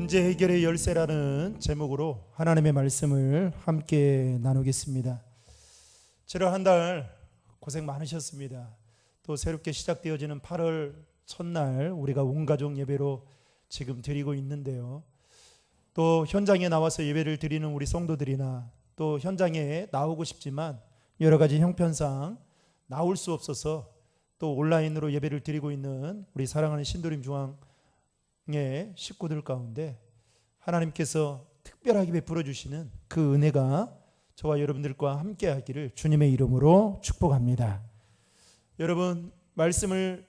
문제 해결의 열쇠라는 제목으로 하나님의 말씀을 함께 나누겠습니다. 지난 한 달 고생 많으셨습니다. 또 새롭게 시작되어지는 8월 첫날 우리가 온 가족 예배로 지금 드리고 있는데요. 또 현장에 나와서 예배를 드리는 우리 성도들이나 또 현장에 나오고 싶지만 여러 가지 형편상 나올 수 없어서 또 온라인으로 예배를 드리고 있는 우리 사랑하는 신도림 중앙의 식구들 가운데 하나님께서 특별하게 베풀어 주시는 그 은혜가 저와 여러분들과 함께 하기를 주님의 이름으로 축복합니다. 여러분, 말씀을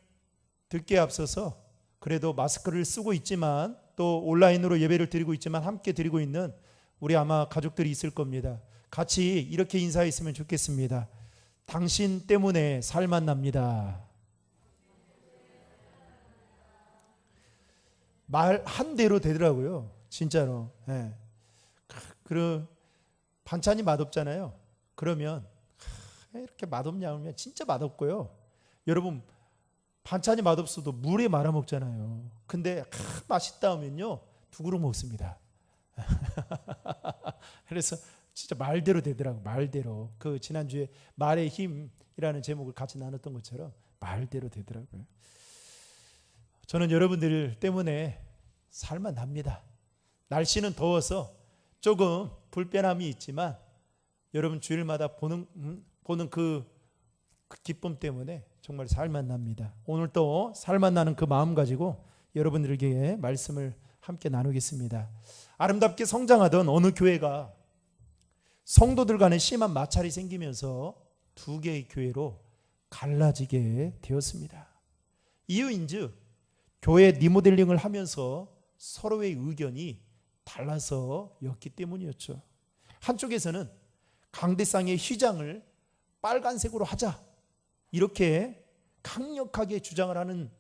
듣기에 앞서서 그래도 마스크를 쓰고 있지만 또 온라인으로 예배를 드리고 있지만 함께 드리고 있는 우리 아마 가족들이 있을 겁니다. 같이 이렇게 인사했으면 좋겠습니다. 당신 때문에 살만 납니다. 말 한 대로 되더라고요. 진짜로. 예. 반찬이 맛없잖아요. 그러면 이렇게 맛없냐 하면 진짜 맛없고요. 여러분, 반찬이 맛없어도 물에 말아 먹잖아요. 근데 맛있다 하면요, 두 그릇 먹습니다. 그래서 진짜 말대로 되더라고요. 말대로. 그 지난주에 말의 힘이라는 제목을 같이 나눴던 것처럼 말대로 되더라고요. 저는 여러분들 때문에 살만 납니다. 날씨는 더워서 조금 불편함이 있지만 여러분 주일마다 보는 그 기쁨 때문에 정말 살만 납니다. 오늘 또 살만 나는 그 마음 가지고 여러분들에게 말씀을 함께 나누겠습니다. 아름답게 성장하던 어느 교회가 성도들 간에 심한 마찰이 생기면서 두 개의 교회로 갈라지게 되었습니다. 이유인즉 교회 리모델링을 하면서 서로의 의견이 달라서였기 때문이었죠. 한쪽에서는 강대상의 휘장을 빨간색으로 하자 이렇게 강력하게 주장을 하는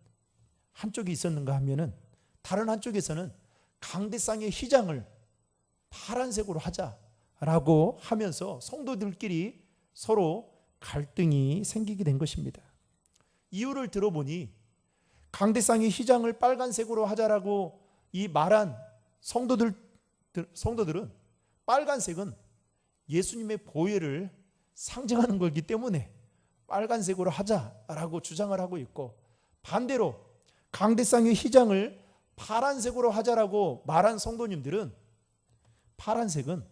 한쪽이 있었는가 하면은 다른 한쪽에서는 강대상의 휘장을 파란색으로 하자라고 하면서 성도들끼리 서로 갈등이 생기게 된 것입니다. 이유를 들어보니 강대상의 휘장을 빨간색으로 하자라고 이 말한 성도들은 빨간색은 예수님의 보혈을 상징하는 거기 때문에 빨간색으로 하자라고 주장을 하고 있고, 반대로 강대상의 휘장을 파란색으로 하자라고 말한 성도님들은 파란색은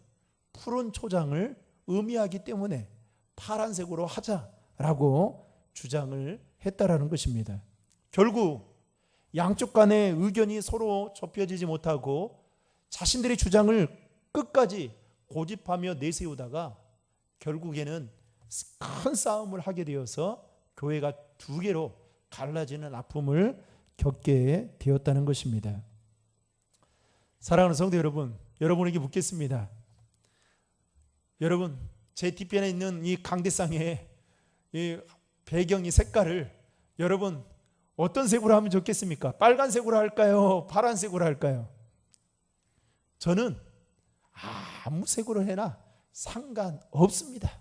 푸른 초장을 의미하기 때문에 파란색으로 하자라고 주장을 했다라는 것입니다. 결국 양쪽 간의 의견이 서로 좁혀지지 못하고 자신들의 주장을 끝까지 고집하며 내세우다가 결국에는 큰 싸움을 하게 되어서 교회가 두 개로 갈라지는 아픔을 겪게 되었다는 것입니다. 사랑하는 성도 여러분, 여러분에게 묻겠습니다. 여러분, 제 뒤편에 있는 이 강대상의 이 배경이 색깔을 여러분 어떤 색으로 하면 좋겠습니까? 빨간색으로 할까요? 파란색으로 할까요? 저는 아무 색으로 해나 상관없습니다.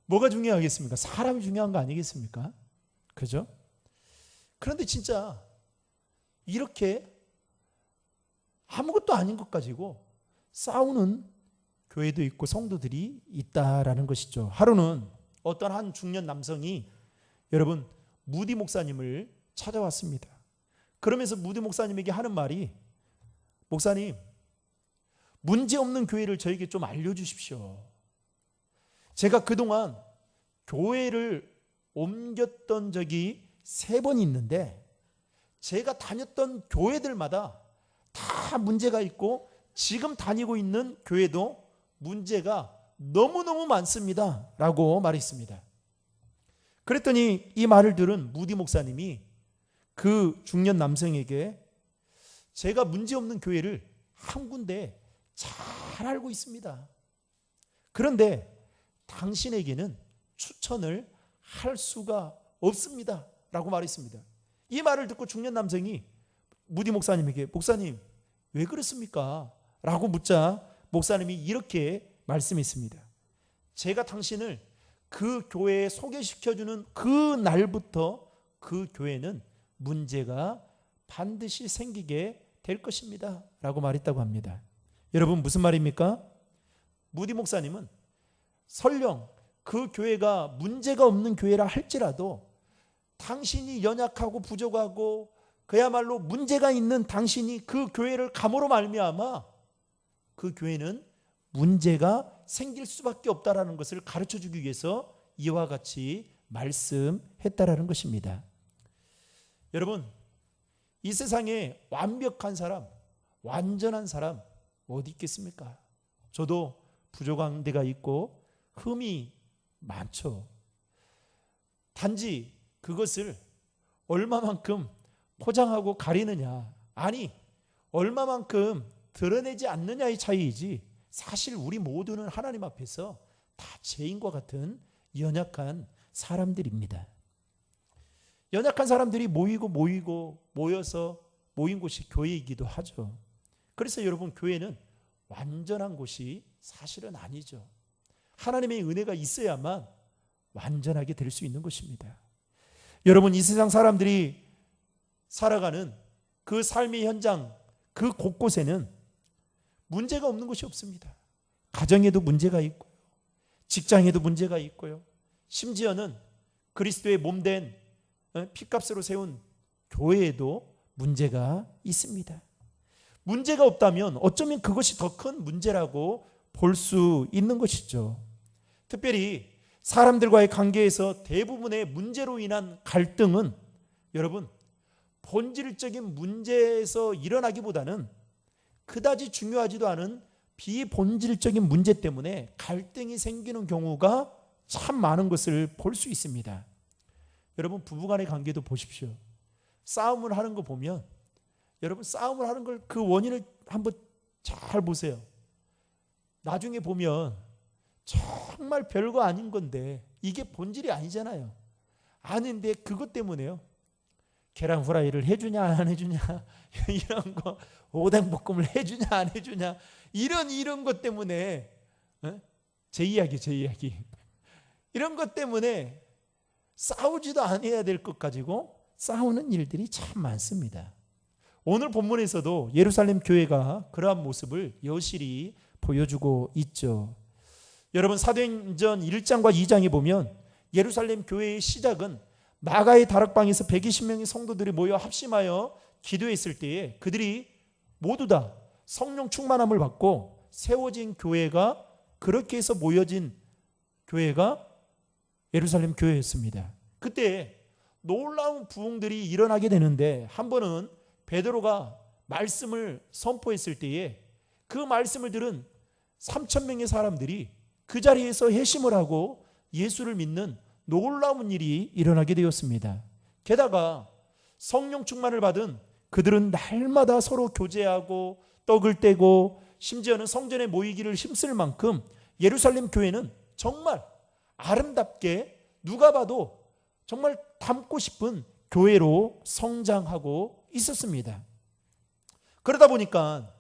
뭐가 중요하겠습니까? 사람이 중요한 거 아니겠습니까? 그죠? 그런데 진짜 이렇게 아무것도 아닌 것 가지고 싸우는 교회도 있고 성도들이 있다라는 것이죠. 하루는 어떤 한 중년 남성이 여러분 무디 목사님을 찾아왔습니다. 그러면서 무디 목사님에게 하는 말이, 목사님, 문제없는 교회를 저에게 좀 알려주십시오. 제가 그동안 교회를 옮겼던 적이 3번 있는데 제가 다녔던 교회들마다 다 문제가 있고 지금 다니고 있는 교회도 문제가 너무너무 많습니다 라고 말했습니다. 그랬더니 이 말을 들은 무디 목사님이 그 중년 남성에게 제가 문제없는 교회를 한 군데 잘 알고 있습니다. 그런데 당신에게는 추천을 할 수가 없습니다 라고 말했습니다. 이 말을 듣고 중년 남성이 무디 목사님에게 목사님 왜 그렇습니까? 라고 묻자 목사님이 이렇게 말씀했습니다. 제가 당신을 그 교회에 소개시켜주는 그 날부터 그 교회는 문제가 반드시 생기게 될 것입니다 라고 말했다고 합니다. 여러분, 무슨 말입니까? 무디 목사님은 설령 그 교회가 문제가 없는 교회라 할지라도 당신이 연약하고 부족하고 그야말로 문제가 있는 당신이 그 교회를 감으로 말미암아 그 교회는 문제가 생길 수밖에 없다라는 것을 가르쳐주기 위해서 이와 같이 말씀했다라는 것입니다. 여러분, 이 세상에 완벽한 사람, 완전한 사람 어디 있겠습니까? 저도 부족한 데가 있고 흠이 많죠. 단지 그것을 얼마만큼 포장하고 가리느냐, 아니 얼마만큼 드러내지 않느냐의 차이이지, 사실 우리 모두는 하나님 앞에서 다 죄인과 같은 연약한 사람들입니다. 연약한 사람들이 모여서 모인 곳이 교회이기도 하죠. 그래서 여러분, 교회는 완전한 곳이 사실은 아니죠. 하나님의 은혜가 있어야만 완전하게 될 수 있는 것입니다. 여러분, 이 세상 사람들이 살아가는 그 삶의 현장, 그 곳곳에는 문제가 없는 것이 없습니다. 가정에도 문제가 있고요, 직장에도 문제가 있고요, 심지어는 그리스도의 몸된 피값으로 세운 교회에도 문제가 있습니다. 문제가 없다면 어쩌면 그것이 더 큰 문제라고 볼 수 있는 것이죠. 특별히 사람들과의 관계에서 대부분의 문제로 인한 갈등은 여러분, 본질적인 문제에서 일어나기보다는 그다지 중요하지도 않은 비본질적인 문제 때문에 갈등이 생기는 경우가 참 많은 것을 볼 수 있습니다. 여러분, 부부간의 관계도 보십시오. 싸움을 하는 거 보면, 여러분, 싸움을 하는 걸 그 원인을 한번 잘 보세요. 나중에 보면 정말 별거 아닌 건데 이게 본질이 아니잖아요. 아닌데 그것 때문에요, 계란 후라이를 해주냐 안 해주냐 이런 거, 오뎅볶음을 해주냐 안 해주냐, 이런 것 때문에, 제 이야기 이런 것 때문에 싸우지도 않아야 될 것 가지고 싸우는 일들이 참 많습니다. 오늘 본문에서도 예루살렘 교회가 그러한 모습을 여실히 보여주고 있죠. 여러분, 사도행전 1장과 2장에 보면 예루살렘 교회의 시작은 마가의 다락방에서 120명의 성도들이 모여 합심하여 기도했을 때에 그들이 모두 다 성령 충만함을 받고 세워진 교회가, 그렇게 해서 모여진 교회가 예루살렘 교회였습니다. 그때 놀라운 부흥들이 일어나게 되는데, 한 번은 베드로가 말씀을 선포했을 때에 그 말씀을 들은 3,000명의 사람들이 그 자리에서 회심을 하고 예수를 믿는 놀라운 일이 일어나게 되었습니다. 게다가 성령 충만을 받은 그들은 날마다 서로 교제하고 떡을 떼고 심지어는 성전에 모이기를 힘쓸 만큼 예루살렘 교회는 정말 아름답게, 누가 봐도 정말 닮고 싶은 교회로 성장하고 있었습니다. 그러다 보니까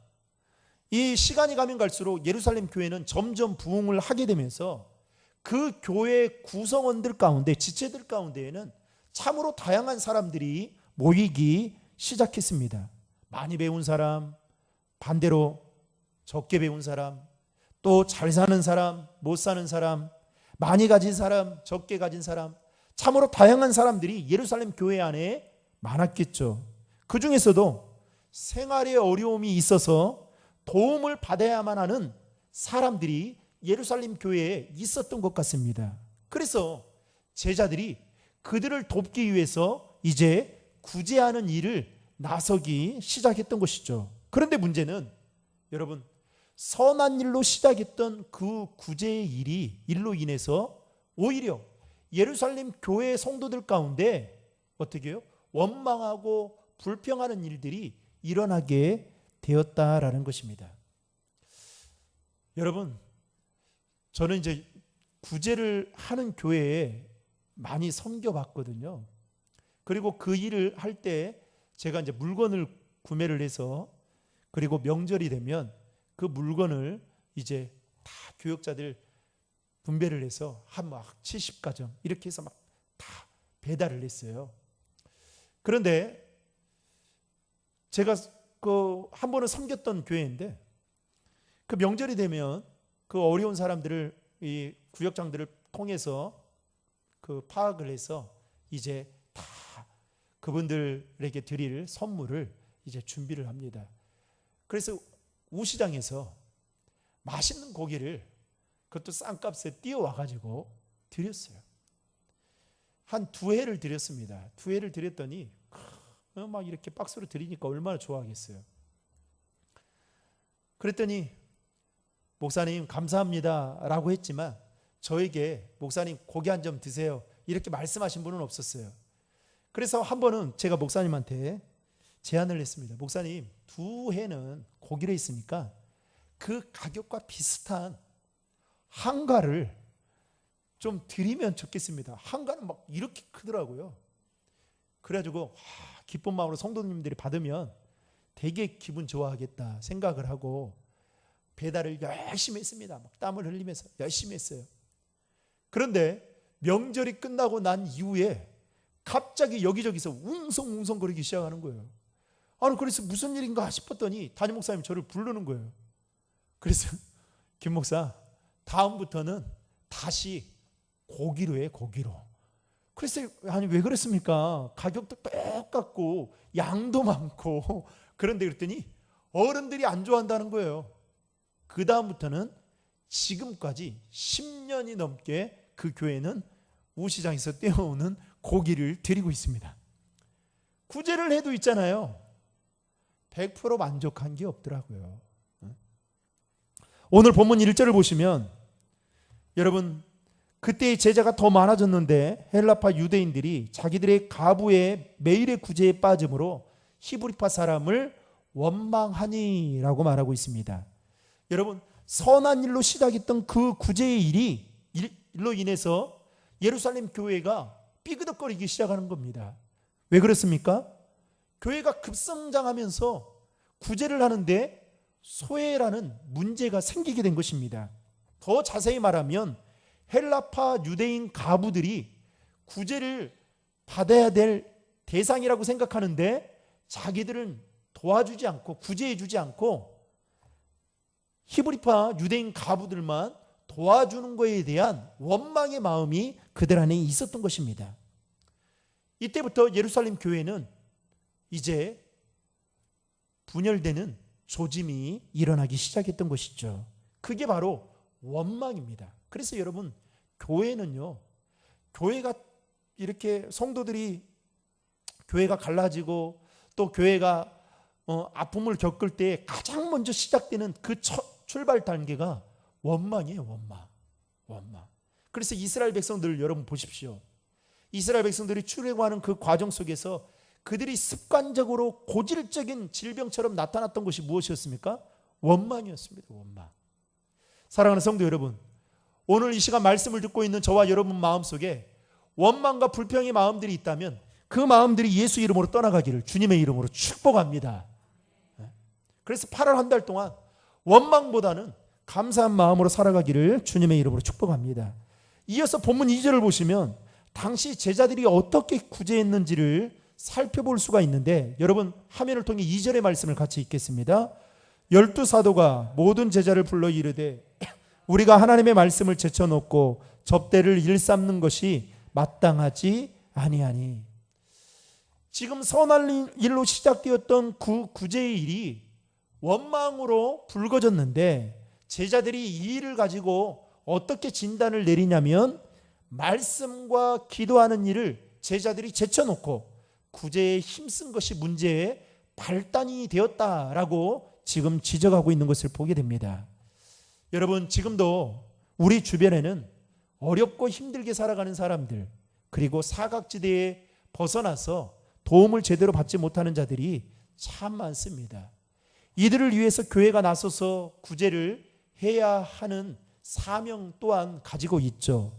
이 시간이 가면 갈수록 예루살렘 교회는 점점 부흥을 하게 되면서 그 교회 구성원들 가운데, 지체들 가운데에는 참으로 다양한 사람들이 모이기 시작했습니다. 많이 배운 사람, 반대로 적게 배운 사람, 또 잘 사는 사람, 못 사는 사람, 많이 가진 사람, 적게 가진 사람, 참으로 다양한 사람들이 예루살렘 교회 안에 많았겠죠. 그 중에서도 생활에 어려움이 있어서 도움을 받아야만 하는 사람들이 예루살렘 교회에 있었던 것 같습니다. 그래서 제자들이 그들을 돕기 위해서 이제 구제하는 일을 나서기 시작했던 것이죠. 그런데 문제는 여러분, 선한 일로 시작했던 그 구제의 일로 인해서 오히려 예루살렘 교회 성도들 가운데 어떻게 해요? 원망하고 불평하는 일들이 일어나게 되었다라는 것입니다. 여러분, 저는 이제 구제를 하는 교회에 많이 섬겨봤거든요. 그리고 그 일을 할 때 제가 이제 물건을 구매를 해서, 그리고 명절이 되면 그 물건을 이제 다 교역자들 분배를 해서 한 막 70가정 이렇게 해서 막 다 배달을 했어요. 그런데 제가 한 번은 섬겼던 교회인데 그 명절이 되면 그 어려운 사람들을 이 구역장들을 통해서 그 파악을 해서 이제 다 그분들에게 드릴 선물을 이제 준비를 합니다. 그래서 우시장에서 맛있는 고기를 그것도 싼 값에 띄워와 가지고 드렸어요. 한 2회를 드렸습니다. 2회를 드렸더니 막 이렇게 박스로 드리니까 얼마나 좋아하겠어요. 그랬더니 목사님 감사합니다 라고 했지만 저에게 목사님 고기 한 점 드세요 이렇게 말씀하신 분은 없었어요. 그래서 한 번은 제가 목사님한테 제안을 했습니다. 목사님 2회는 고기를 했으니까 그 가격과 비슷한 한가를 좀 드리면 좋겠습니다. 한가는 막 이렇게 크더라고요. 그래가지고 기쁜 마음으로 성도님들이 받으면 되게 기분 좋아하겠다 생각을 하고 배달을 열심히 했습니다. 막 땀을 흘리면서 열심히 했어요. 그런데 명절이 끝나고 난 이후에 갑자기 여기저기서 웅성웅성거리기 시작하는 거예요. 아니 그래서 무슨 일인가 싶었더니 담임 목사님이 저를 부르는 거예요. 그래서 김 목사 다음부터는 다시 고기로 해, 고기로. 그래서 아니 왜 그랬습니까? 가격도 똑같고 양도 많고 그런데 그랬더니 어른들이 안 좋아한다는 거예요. 그 다음부터는 지금까지 10년이 넘게 그 교회는 우시장에서 떼어오는 고기를 드리고 있습니다. 구제를 해도 있잖아요. 100% 만족한 게 없더라고요. 오늘 본문 1절을 보시면 여러분 그때의 제자가 더 많아졌는데 헬라파 유대인들이 자기들의 가부의 매일의 구제에 빠짐으로 히브리파 사람을 원망하니라고 말하고 있습니다. 여러분 선한 일로 시작했던 그 구제의 일로 인해서 예루살렘 교회가 삐그덕거리기 시작하는 겁니다. 왜 그렇습니까? 교회가 급성장하면서 구제를 하는데 소외라는 문제가 생기게 된 것입니다. 더 자세히 말하면 헬라파 유대인 가부들이 구제를 받아야 될 대상이라고 생각하는데 자기들은 도와주지 않고 구제해 주지 않고 히브리파 유대인 가부들만 도와주는 것에 대한 원망의 마음이 그들 안에 있었던 것입니다. 이때부터 예루살렘 교회는 이제 분열되는 조짐이 일어나기 시작했던 것이죠. 그게 바로 원망입니다. 그래서 여러분 교회는요, 교회가 이렇게 성도들이 교회가 갈라지고 또 교회가 아픔을 겪을 때 가장 먼저 시작되는 그 출발 단계가 원망이에요. 원망. 그래서 이스라엘 백성들 여러분 보십시오. 이스라엘 백성들이 출애굽하는 그 과정 속에서 그들이 습관적으로 고질적인 질병처럼 나타났던 것이 무엇이었습니까? 원망이었습니다. 원망. 사랑하는 성도 여러분, 오늘 이 시간 말씀을 듣고 있는 저와 여러분 마음속에 원망과 불평의 마음들이 있다면 그 마음들이 예수 이름으로 떠나가기를 주님의 이름으로 축복합니다. 그래서 8월 한 달 동안 원망보다는 감사한 마음으로 살아가기를 주님의 이름으로 축복합니다. 이어서 본문 2절을 보시면 당시 제자들이 어떻게 구제했는지를 살펴볼 수가 있는데 여러분 화면을 통해 2절의 말씀을 같이 읽겠습니다. 12사도가 모든 제자를 불러 이르되 우리가 하나님의 말씀을 제쳐놓고 접대를 일삼는 것이 마땅하지 아니하니. 지금 선한 일로 시작되었던 그 구제의 일이 원망으로 불거졌는데 제자들이 이 일을 가지고 어떻게 진단을 내리냐면 말씀과 기도하는 일을 제자들이 제쳐놓고 구제에 힘쓴 것이 문제의 발단이 되었다라고 지금 지적하고 있는 것을 보게 됩니다. 여러분 지금도 우리 주변에는 어렵고 힘들게 살아가는 사람들 그리고 사각지대에 벗어나서 도움을 제대로 받지 못하는 자들이 참 많습니다. 이들을 위해서 교회가 나서서 구제를 해야 하는 사명 또한 가지고 있죠.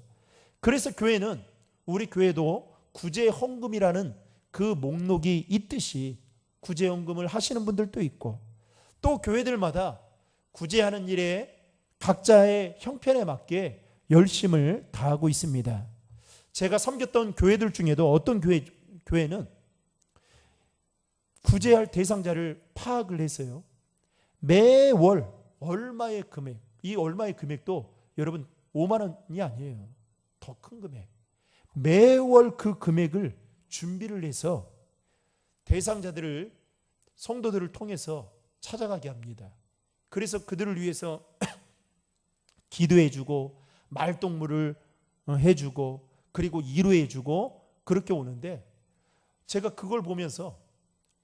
그래서 교회는 우리 교회도 구제 헌금이라는 그 목록이 있듯이 구제 헌금을 하시는 분들도 있고 또 교회들마다 구제하는 일에 각자의 형편에 맞게 열심을 다하고 있습니다. 제가 섬겼던 교회들 중에도 어떤 교회는 구제할 대상자를 파악을 했어요. 매월 얼마의 금액, 이 얼마의 금액도 여러분 5만 원이 아니에요. 더 큰 금액. 매월 그 금액을 준비를 해서 대상자들을, 성도들을 통해서 찾아가게 합니다. 그래서 그들을 위해서 기도해주고 말동무를 해주고 그리고 위로해주고 그렇게 오는데, 제가 그걸 보면서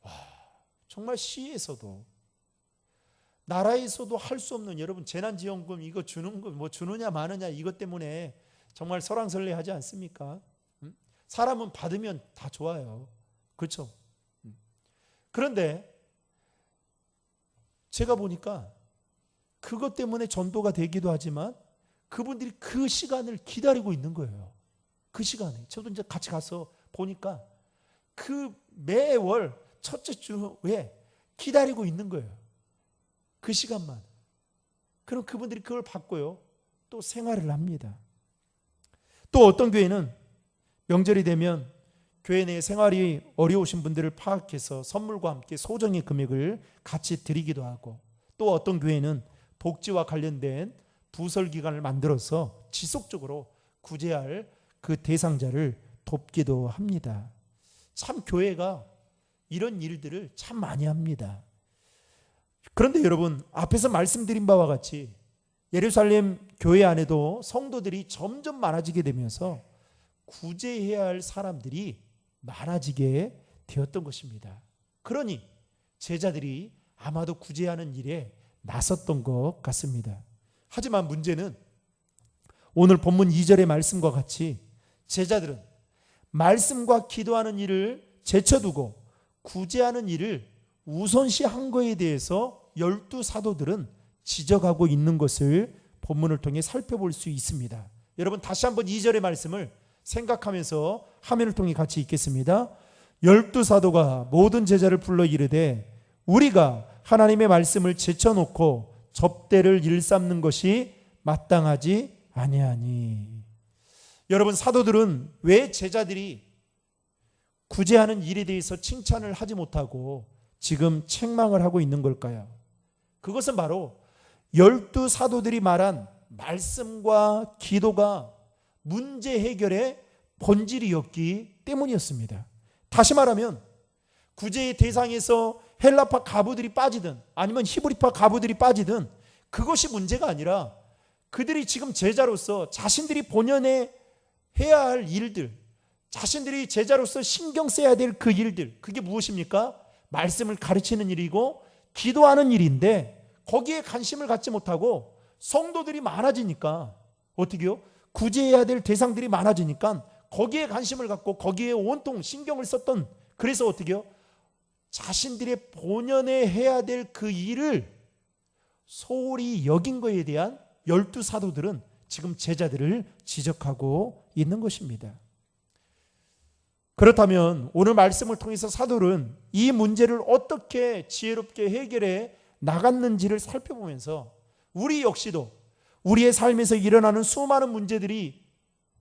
와, 정말 시에서도 나라에서도 할 수 없는, 여러분 재난지원금 이거 주는 거 뭐 주느냐 마느냐 이것 때문에 정말 설왕설래하지 않습니까? 사람은 받으면 다 좋아요. 그렇죠? 그런데 제가 보니까 그것 때문에 전도가 되기도 하지만 그분들이 그 시간을 기다리고 있는 거예요. 그 시간에 저도 이제 같이 가서 보니까 그 매월 첫째 주에 기다리고 있는 거예요. 그 시간만. 그럼 그분들이 그걸 받고요, 또 생활을 합니다. 또 어떤 교회는 명절이 되면 교회 내 생활이 어려우신 분들을 파악해서 선물과 함께 소정의 금액을 같이 드리기도 하고, 또 어떤 교회는 복지와 관련된 부설기관을 만들어서 지속적으로 구제할 그 대상자를 돕기도 합니다. 참 교회가 이런 일들을 참 많이 합니다. 그런데 여러분, 앞에서 말씀드린 바와 같이 예루살렘 교회 안에도 성도들이 점점 많아지게 되면서 구제해야 할 사람들이 많아지게 되었던 것입니다. 그러니 제자들이 아마도 구제하는 일에 나섰던 것 같습니다. 하지만 문제는 오늘 본문 2절의 말씀과 같이 제자들은 말씀과 기도하는 일을 제쳐두고 구제하는 일을 우선시한 거에 대해서 12사도들은 지적하고 있는 것을 본문을 통해 살펴볼 수 있습니다. 여러분 다시 한번 2절의 말씀을 생각하면서 화면을 통해 같이 읽겠습니다. 12사도가 모든 제자를 불러 이르되 우리가 하나님의 말씀을 제쳐놓고 접대를 일삼는 것이 마땅하지 아니하니. 여러분, 사도들은 왜 제자들이 구제하는 일에 대해서 칭찬을 하지 못하고 지금 책망을 하고 있는 걸까요? 그것은 바로 12사도들이 말한 말씀과 기도가 문제 해결의 본질이었기 때문이었습니다. 다시 말하면 구제의 대상에서 헬라파 가부들이 빠지든 아니면 히브리파 가부들이 빠지든 그것이 문제가 아니라 그들이 지금 제자로서 자신들이 본연에 해야 할 일들, 자신들이 제자로서 신경 써야 될 그 일들, 그게 무엇입니까? 말씀을 가르치는 일이고 기도하는 일인데 거기에 관심을 갖지 못하고 성도들이 많아지니까 어떻게요? 구제해야 될 대상들이 많아지니까 거기에 관심을 갖고 거기에 온통 신경을 썼던, 그래서 어떻게요? 자신들의 본연에 해야 될 그 일을 소홀히 여긴 것에 대한 12사도들은 지금 제자들을 지적하고 있는 것입니다. 그렇다면 오늘 말씀을 통해서 사도는 이 문제를 어떻게 지혜롭게 해결해 나갔는지를 살펴보면서 우리 역시도 우리의 삶에서 일어나는 수많은 문제들이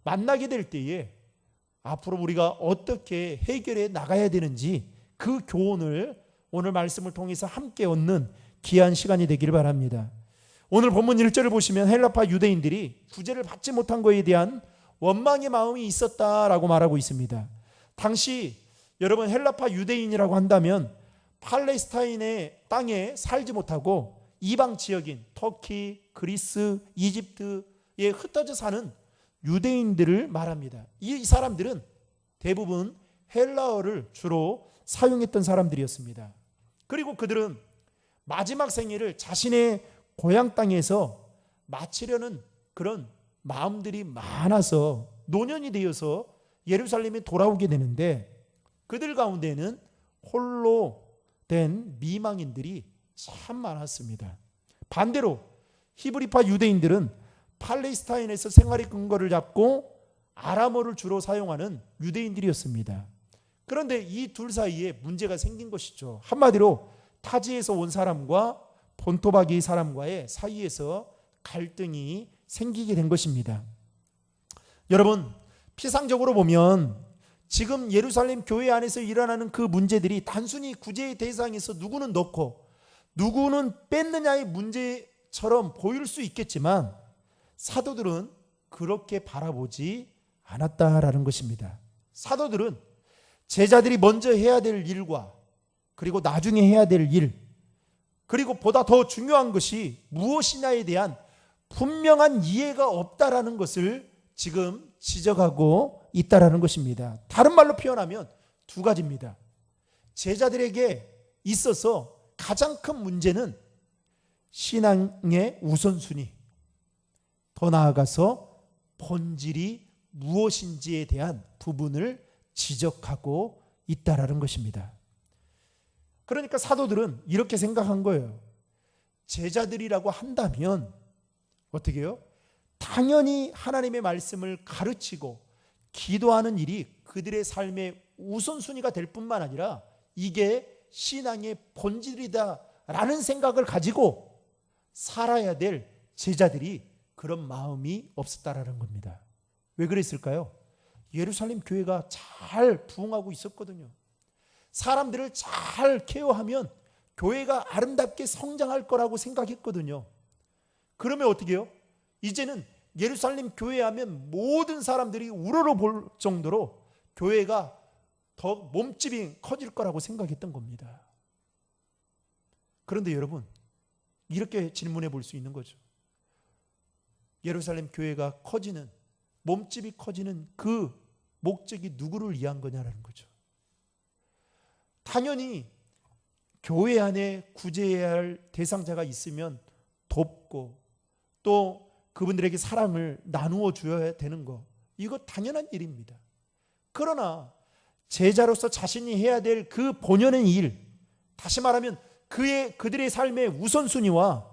만나게 될 때에 앞으로 우리가 어떻게 해결해 나가야 되는지 그 교훈을 오늘 말씀을 통해서 함께 얻는 귀한 시간이 되기를 바랍니다. 오늘 본문 1절을 보시면 헬라파 유대인들이 구제를 받지 못한 것에 대한 원망의 마음이 있었다라고 말하고 있습니다. 당시 여러분 헬라파 유대인이라고 한다면 팔레스타인의 땅에 살지 못하고 이방 지역인 터키, 그리스, 이집트에 흩어져 사는 유대인들을 말합니다. 이 사람들은 대부분 헬라어를 주로 사용했던 사람들이었습니다. 그리고 그들은 마지막 생애를 자신의 고향 땅에서 마치려는 그런 마음들이 많아서 노년이 되어서 예루살렘에 돌아오게 되는데 그들 가운데는 홀로 된 미망인들이 참 많았습니다. 반대로 히브리파 유대인들은 팔레스타인에서 생활의 근거를 잡고 아람어를 주로 사용하는 유대인들이었습니다. 그런데 이 둘 사이에 문제가 생긴 것이죠. 한마디로 타지에서 온 사람과 본토박이 사람과의 사이에서 갈등이 생기게 된 것입니다. 여러분, 피상적으로 보면 지금 예루살렘 교회 안에서 일어나는 그 문제들이 단순히 구제의 대상에서 누구는 넣고 누구는 뺐느냐의 문제처럼 보일 수 있겠지만 사도들은 그렇게 바라보지 않았다라는 것입니다. 사도들은 제자들이 먼저 해야 될 일과 그리고 나중에 해야 될 일, 그리고 보다 더 중요한 것이 무엇이냐에 대한 분명한 이해가 없다라는 것을 지금 지적하고 있다라는 것입니다. 다른 말로 표현하면 두 가지입니다. 제자들에게 있어서 가장 큰 문제는 신앙의 우선순위, 더 나아가서 본질이 무엇인지에 대한 부분을 지적하고 있다라는 것입니다. 그러니까 사도들은 이렇게 생각한 거예요. 제자들이라고 한다면 어떻게 해요? 당연히 하나님의 말씀을 가르치고 기도하는 일이 그들의 삶의 우선순위가 될 뿐만 아니라 이게 신앙의 본질이다라는 생각을 가지고 살아야 될 제자들이 그런 마음이 없었다라는 겁니다. 왜 그랬을까요? 예루살렘 교회가 잘 부흥하고 있었거든요. 사람들을 잘 케어하면 교회가 아름답게 성장할 거라고 생각했거든요. 그러면 어떻게 해요? 이제는 예루살렘 교회 하면 모든 사람들이 우러러 볼 정도로 교회가 더 몸집이 커질 거라고 생각했던 겁니다. 그런데 여러분, 이렇게 질문해 볼 수 있는 거죠. 예루살렘 교회가 커지는, 몸집이 커지는 그 목적이 누구를 위한 거냐라는 거죠. 당연히 교회 안에 구제해야 할 대상자가 있으면 돕고 또 그분들에게 사랑을 나누어 줘야 되는 거, 이거 당연한 일입니다. 그러나 제자로서 자신이 해야 될 그 본연의 일, 다시 말하면 그들의 삶의 우선순위와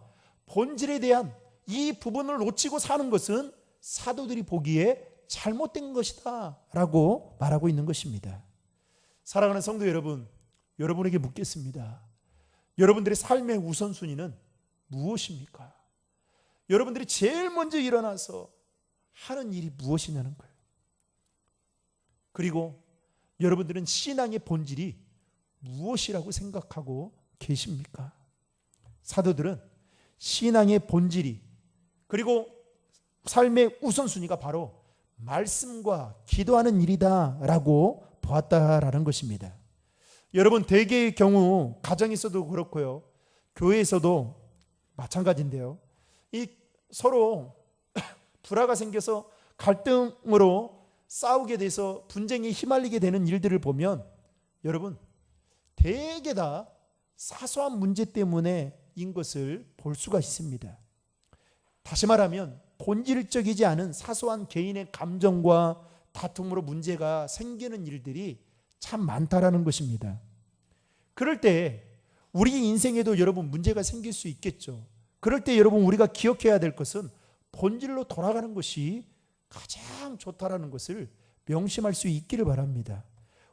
본질에 대한 이 부분을 놓치고 사는 것은 사도들이 보기에 잘못된 것이다 라고 말하고 있는 것입니다. 사랑하는 성도 여러분, 여러분에게 묻겠습니다. 여러분들의 삶의 우선순위는 무엇입니까? 여러분들이 제일 먼저 일어나서 하는 일이 무엇이냐는 거예요. 그리고 여러분들은 신앙의 본질이 무엇이라고 생각하고 계십니까? 사도들은 신앙의 본질이, 그리고 삶의 우선순위가 바로 말씀과 기도하는 일이다라고 보았다라는 것입니다. 여러분, 대개의 경우 가정에서도 그렇고요, 교회에서도 마찬가지인데요. 이 서로 불화가 생겨서 갈등으로 싸우게 돼서 분쟁에 휘말리게 되는 일들을 보면 여러분, 대개 다 사소한 문제 때문에인 것을 볼 수가 있습니다. 다시 말하면 본질적이지 않은 사소한 개인의 감정과 다툼으로 문제가 생기는 일들이 참 많다라는 것입니다. 그럴 때 우리 인생에도 여러분 문제가 생길 수 있겠죠. 그럴 때 여러분 우리가 기억해야 될 것은 본질로 돌아가는 것이 가장 좋다라는 것을 명심할 수 있기를 바랍니다.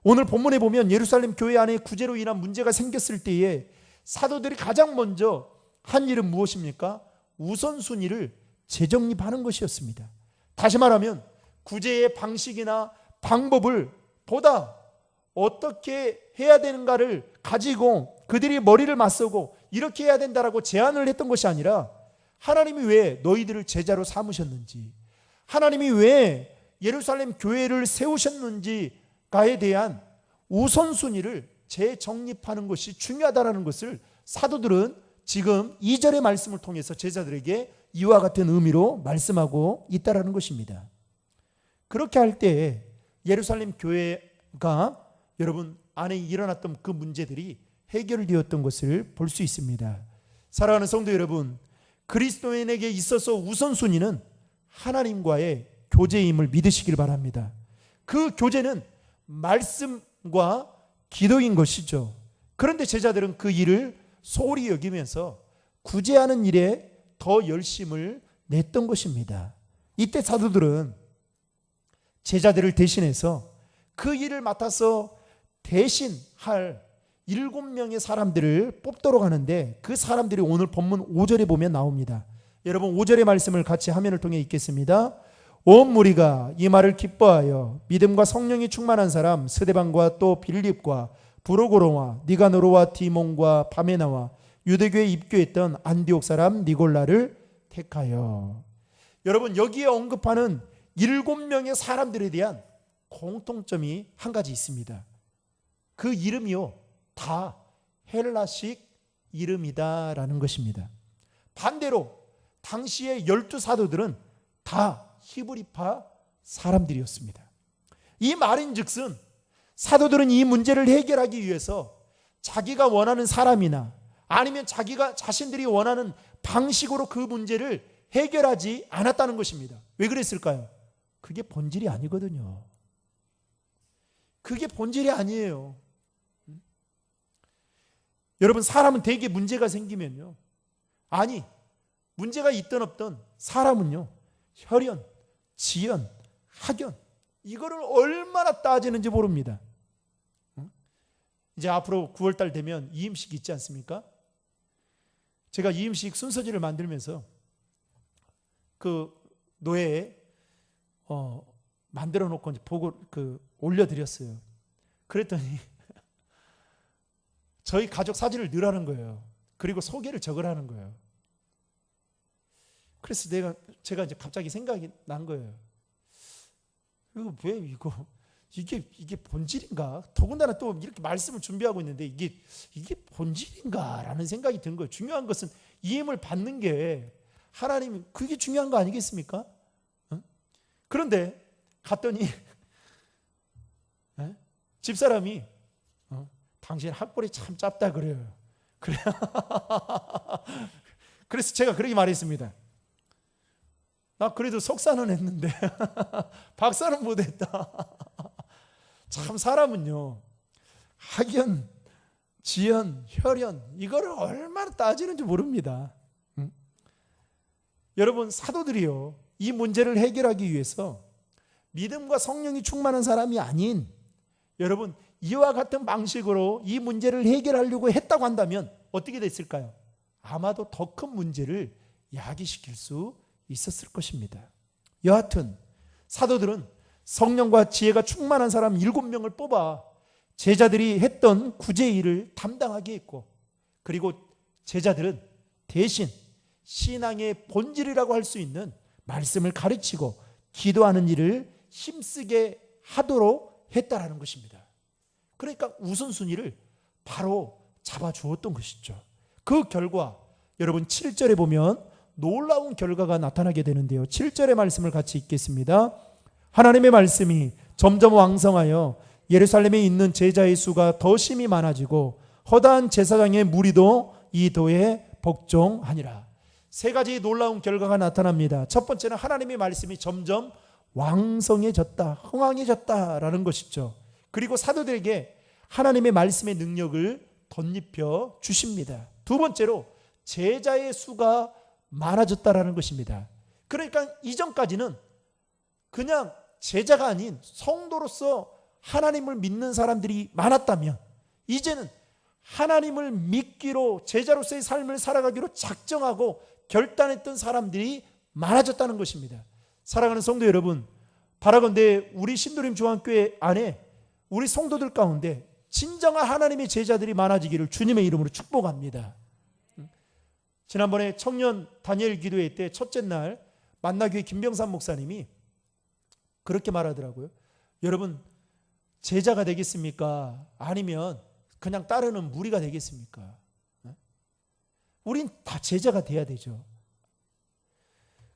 오늘 본문에 보면 예루살렘 교회 안에 구제로 인한 문제가 생겼을 때에 사도들이 가장 먼저 한 일은 무엇입니까? 우선순위를 재정립하는 것이었습니다. 다시 말하면 구제의 방식이나 방법을 보다 어떻게 해야 되는가를 가지고 그들이 머리를 맞서고 이렇게 해야 된다라고 제안을 했던 것이 아니라, 하나님이 왜 너희들을 제자로 삼으셨는지, 하나님이 왜 예루살렘 교회를 세우셨는지가에 대한 우선순위를 재정립하는 것이 중요하다는 것을 사도들은 지금 2절의 말씀을 통해서 제자들에게 이와 같은 의미로 말씀하고 있다는 것입니다. 그렇게 할 때 예루살렘 교회가 여러분 안에 일어났던 그 문제들이 해결되었던 것을 볼 수 있습니다. 사랑하는 성도 여러분, 그리스도인에게 있어서 우선순위는 하나님과의 교제임을 믿으시길 바랍니다. 그 교제는 말씀과 기도인 것이죠. 그런데 제자들은 그 일을 소홀히 여기면서 구제하는 일에 더 열심을 냈던 것입니다. 이때 사도들은 제자들을 대신해서 그 일을 맡아서 대신할 7명의 사람들을 뽑도록 하는데, 그 사람들이 오늘 본문 5절에 보면 나옵니다. 여러분 5절의 말씀을 같이 화면을 통해 읽겠습니다. 온 무리가 이 말을 기뻐하여 믿음과 성령이 충만한 사람 스데반과 또 빌립과 브로고로와 니가노르와 디몬과 바메나와 유대교에 입교했던 안디옥 사람 니골라를 택하여. 여러분, 여기에 언급하는 7명의 사람들에 대한 공통점이 한 가지 있습니다. 그 이름이요, 다 헬라식 이름이다라는 것입니다. 반대로 당시의 12사도들은 다 히브리파 사람들이었습니다. 이 말인즉슨 사도들은 이 문제를 해결하기 위해서 자기가 원하는 사람이나 아니면 자신들이 원하는 방식으로 그 문제를 해결하지 않았다는 것입니다. 왜 그랬을까요? 그게 본질이 아니거든요. 그게 본질이 아니에요. 여러분, 사람은 대개 문제가 생기면요, 아니, 문제가 있든 없든 사람은요, 혈연, 지연, 학연, 이거를 얼마나 따지는지 모릅니다. 이제 앞으로 9월달 되면 이임식 있지 않습니까? 제가 이임식 순서지를 만들면서 그 노예에 만들어 놓고 이제 보고 올려드렸어요. 그랬더니 저희 가족 사진을 넣으라는 거예요. 그리고 소개를 적으라는 거예요. 그래서 제가 이제 갑자기 생각이 난 거예요. 이게 본질인가? 더군다나 또 이렇게 말씀을 준비하고 있는데 이게 본질인가라는 생각이 든 거예요. 중요한 것은 이 힘을 받는 게 하나님, 그게 중요한 거 아니겠습니까? 그런데 갔더니 집사람이 당신 학벌이 참 짧다 그래요. 그래. 그래서 제가 그렇게 말했습니다. 나 그래도 석사는 했는데 박사는 못했다. 참 사람은요, 학연, 지연, 혈연, 이거를 얼마나 따지는지 모릅니다. 여러분, 사도들이요, 이 문제를 해결하기 위해서 믿음과 성령이 충만한 사람이 아닌, 여러분, 이와 같은 방식으로 이 문제를 해결하려고 했다고 한다면 어떻게 됐을까요? 아마도 더 큰 문제를 야기시킬 수 있었을 것입니다. 여하튼 사도들은 성령과 지혜가 충만한 사람 7명을 뽑아 제자들이 했던 구제의 일을 담당하게 했고, 그리고 제자들은 대신 신앙의 본질이라고 할 수 있는 말씀을 가르치고 기도하는 일을 힘쓰게 하도록 했다라는 것입니다. 그러니까 우선순위를 바로 잡아주었던 것이죠. 그 결과 여러분 7절에 보면 놀라운 결과가 나타나게 되는데요. 7절의 말씀을 같이 읽겠습니다. 하나님의 말씀이 점점 왕성하여 예루살렘에 있는 제자의 수가 더 심히 많아지고 허다한 제사장의 무리도 이 도에 복종하니라. 세 가지 놀라운 결과가 나타납니다. 첫 번째는 하나님의 말씀이 점점 왕성해졌다, 흥왕해졌다라는 것이죠. 그리고 사도들에게 하나님의 말씀의 능력을 덧입혀 주십니다. 두 번째로 제자의 수가 많아졌다라는 것입니다. 그러니까 이전까지는 그냥 제자가 아닌 성도로서 하나님을 믿는 사람들이 많았다면, 이제는 하나님을 믿기로 제자로서의 삶을 살아가기로 작정하고 결단했던 사람들이 많아졌다는 것입니다. 사랑하는 성도 여러분, 바라건대 우리 신도림 중앙교회 안에 우리 성도들 가운데 진정한 하나님의 제자들이 많아지기를 주님의 이름으로 축복합니다. 지난번에 청년 다니엘 기도회 때 첫째 날 만나교회 김병삼 목사님이 그렇게 말하더라고요. 여러분, 제자가 되겠습니까? 아니면 그냥 따르는 무리가 되겠습니까? 우린 다 제자가 돼야 되죠.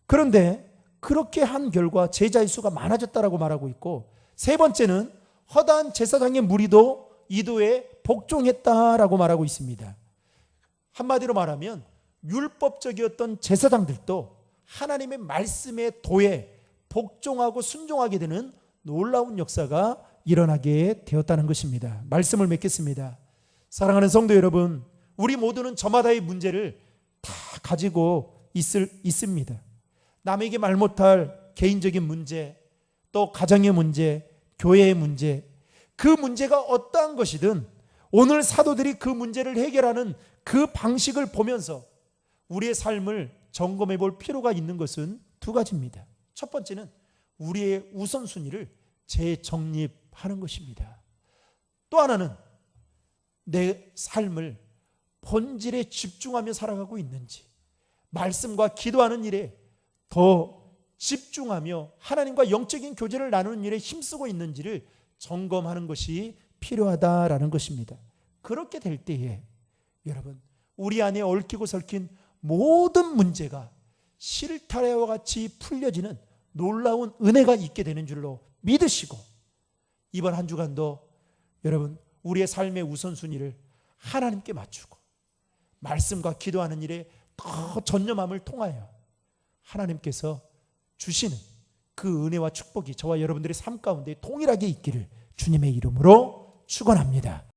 그런데 그렇게 한 결과 제자의 수가 많아졌다라고 말하고 있고, 세 번째는 허다한 제사장의 무리도 이도에 복종했다라고 말하고 있습니다. 한마디로 말하면 율법적이었던 제사장들도 하나님의 말씀의 도에 복종하고 순종하게 되는 놀라운 역사가 일어나게 되었다는 것입니다. 말씀을 맺겠습니다. 사랑하는 성도 여러분, 우리 모두는 저마다의 문제를 다 가지고 있습니다. 남에게 말 못할 개인적인 문제, 또 가정의 문제, 교회의 문제, 그 문제가 어떠한 것이든 오늘 사도들이 그 문제를 해결하는 그 방식을 보면서 우리의 삶을 점검해 볼 필요가 있는 것은 두 가지입니다. 첫 번째는 우리의 우선순위를 재정립하는 것입니다. 또 하나는 내 삶을 본질에 집중하며 살아가고 있는지, 말씀과 기도하는 일에 더 집중하며 하나님과 영적인 교제를 나누는 일에 힘쓰고 있는지를 점검하는 것이 필요하다라는 것입니다. 그렇게 될 때에 여러분, 우리 안에 얽히고 설킨 모든 문제가 실타래와 같이 풀려지는 놀라운 은혜가 있게 되는 줄로 믿으시고, 이번 한 주간도 여러분 우리의 삶의 우선순위를 하나님께 맞추고 말씀과 기도하는 일에 더 전념함을 통하여 하나님께서 주시는 그 은혜와 축복이 저와 여러분들의 삶 가운데 동일하게 있기를 주님의 이름으로 축원합니다.